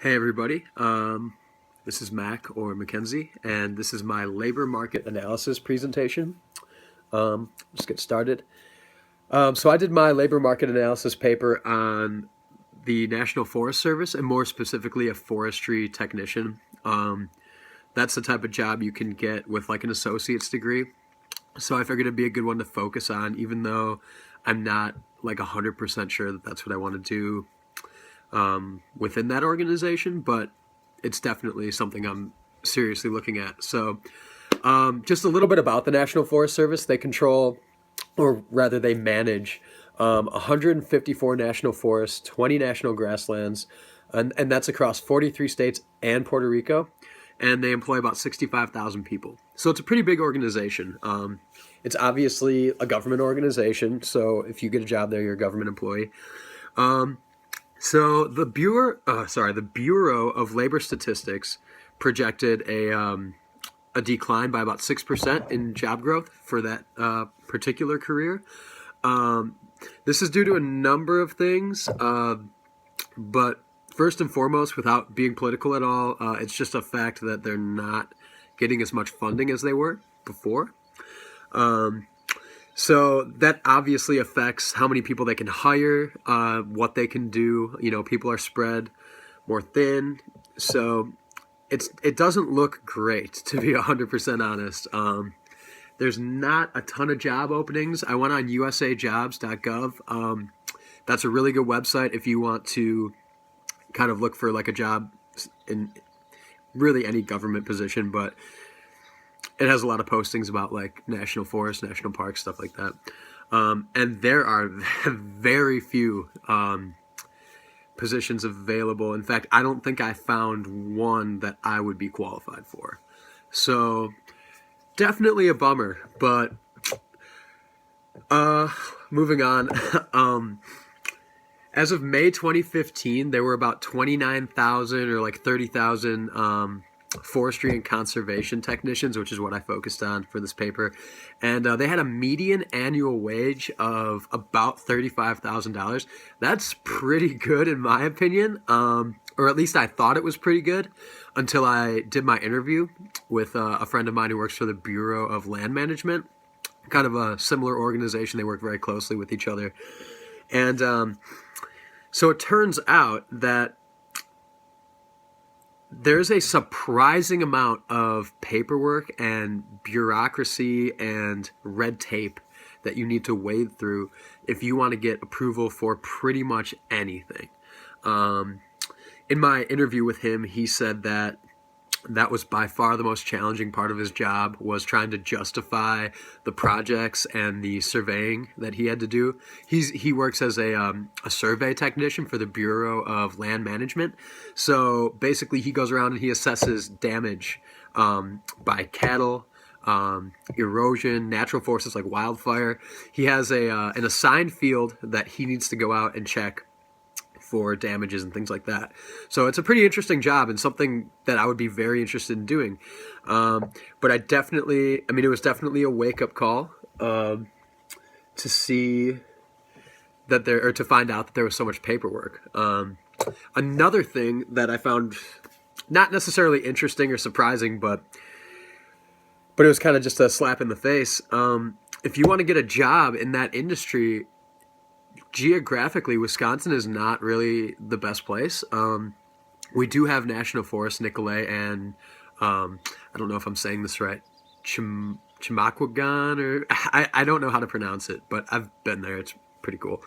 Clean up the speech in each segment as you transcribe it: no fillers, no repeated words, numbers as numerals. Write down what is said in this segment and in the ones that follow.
Hey everybody, this is Mac or Mackenzie, and this is my labor market analysis presentation. Let's get started. So I did my labor market analysis paper on the National Forest Service, and more specifically, a forestry technician. That's the type of job you can get with like an associate's degree. So I figured it'd be a good one to focus on, even though I'm not like 100% sure that that's what I want to do within that organization, but it's definitely something I'm seriously looking at. So, just a little bit about the National Forest Service. They control, or rather, they manage 154 national forests, 20 national grasslands, and that's across 43 states and Puerto Rico. And they employ about 65,000 people. So it's a pretty big organization. It's obviously a government organization. So if you get a job there, you're a government employee. So the Bureau of Labor Statistics projected a decline by about 6% in job growth for that particular career. This is due to a number of things, but first and foremost, without being political at all, it's just a fact that they're not getting as much funding as they were before. So that obviously affects how many people they can hire, what they can do. You know, people are spread more thin. So it doesn't look great, to be 100% honest. There's not a ton of job openings. I went on usajobs.gov. That's a really good website if you want to kind of look for like a job in really any government position, but it has a lot of postings about like national forests, national parks, stuff like that. And there are very few positions available. In fact, I don't think I found one that I would be qualified for. So definitely a bummer, but moving on. As of May 2015, there were about 29,000 or like 30,000 forestry and conservation technicians, which is what I focused on for this paper. And they had a median annual wage of about $35,000. That's pretty good in my opinion, or at least I thought it was pretty good until I did my interview with a friend of mine who works for the Bureau of Land Management, kind of a similar organization. They work very closely with each other. And so it turns out that there's a surprising amount of paperwork and bureaucracy and red tape that you need to wade through if you want to get approval for pretty much anything. In my interview with him, he said that was by far the most challenging part of his job, was trying to justify the projects and the surveying that he had to do. He works as a survey technician for the Bureau of Land Management. So basically he goes around and he assesses damage by cattle, erosion, natural forces like wildfire. He has an assigned field that he needs to go out and check for damages and things like that. So it's a pretty interesting job and something that I would be very interested in doing. But it was definitely a wake-up call to see that to find out that there was so much paperwork. Another thing that I found not necessarily interesting or surprising, but it was kind of just a slap in the face. If you want to get a job in that industry, geographically, Wisconsin is not really the best place. We do have national forests, Nicolet and I don't know if I'm saying this right, Chimaquagan, or I don't know how to pronounce it, but I've been there. It's pretty cool.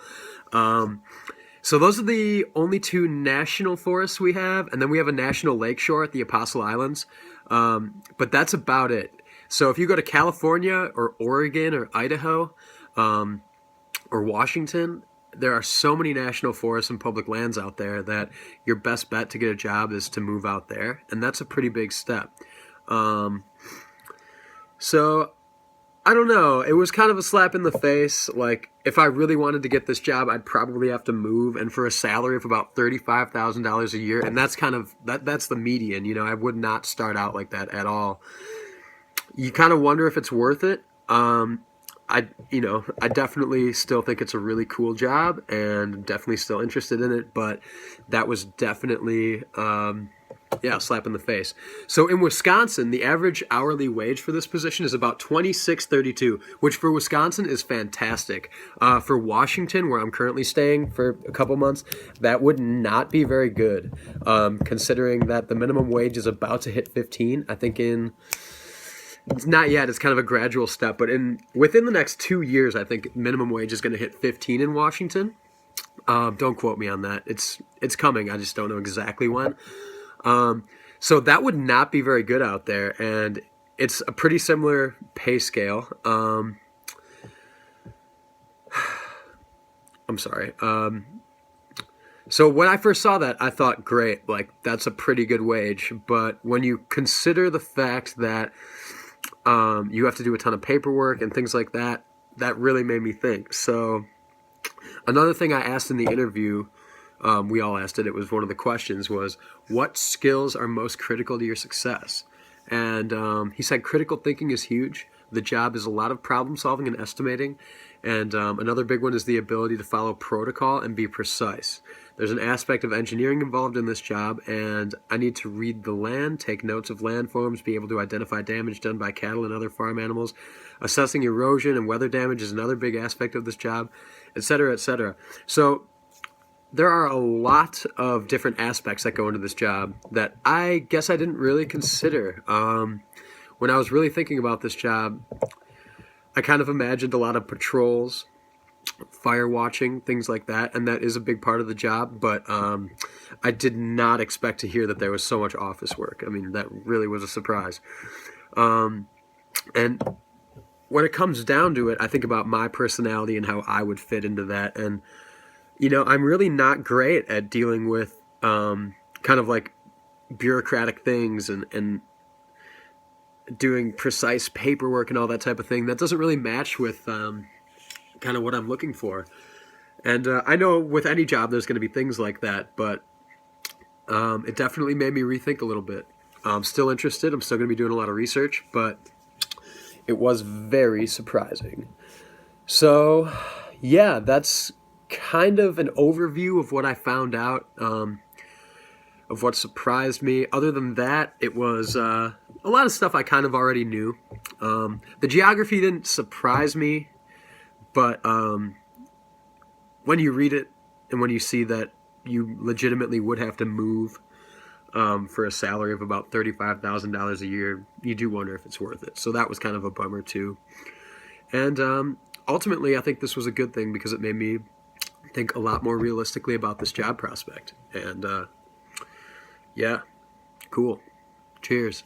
So those are the only two national forests we have, and then we have a national lakeshore at the Apostle Islands, but that's about it. So if you go to California or Oregon or Idaho or Washington, there are so many national forests and public lands out there that your best bet to get a job is to move out there, and that's a pretty big step. So I don't know. It was kind of a slap in the face. Like, if I really wanted to get this job, I'd probably have to move, and for a salary of about $35,000 a year, and that's kind of that's the median. You know, I would not start out like that at all. You kind of wonder if it's worth it. I definitely still think it's a really cool job and definitely still interested in it, but that was definitely, yeah, a slap in the face. So in Wisconsin, the average hourly wage for this position is about $26.32, which for Wisconsin is fantastic. For Washington, where I'm currently staying for a couple months, that would not be very good, considering that the minimum wage is about to hit 15. I think it's not yet. It's kind of a gradual step, but within the next 2 years, I think minimum wage is going to hit 15 in Washington. Don't quote me on that. It's coming. I just don't know exactly when. So that would not be very good out there, and it's a pretty similar pay scale. I'm sorry. So when I first saw that, I thought, great, like that's a pretty good wage. But when you consider the fact that you have to do a ton of paperwork and things like that, that really made me think. So another thing I asked in the interview, we all asked it, it was one of the questions, was what skills are most critical to your success? And he said critical thinking is huge. The job is a lot of problem solving and estimating. And another big one is the ability to follow protocol and be precise. There's an aspect of engineering involved in this job, and I need to read the land, take notes of landforms, be able to identify damage done by cattle and other farm animals. Assessing erosion and weather damage is another big aspect of this job, etc., etc. So there are a lot of different aspects that go into this job that I guess I didn't really consider. When I was really thinking about this job, I kind of imagined a lot of patrols, fire watching, things like that, and that is a big part of the job, but I did not expect to hear that there was so much office work. I mean, that really was a surprise. And when it comes down to it, I think about my personality and how I would fit into that, and I'm really not great at dealing with kind of like bureaucratic things and doing precise paperwork and all that type of thing. That doesn't really match with kind of what I'm looking for. And I know with any job there's going to be things like that, but it definitely made me rethink a little bit. I'm still interested. I'm still going to be doing a lot of research, but it was very surprising. So, yeah, that's kind of an overview of what I found out, of what surprised me. Other than that, it was a lot of stuff I kind of already knew. The geography didn't surprise me, but when you read it and when you see that you legitimately would have to move for a salary of about $35,000 a year, you do wonder if it's worth it. So that was kind of a bummer too. And ultimately, I think this was a good thing because it made me think a lot more realistically about this job prospect. And yeah, cool. Cheers.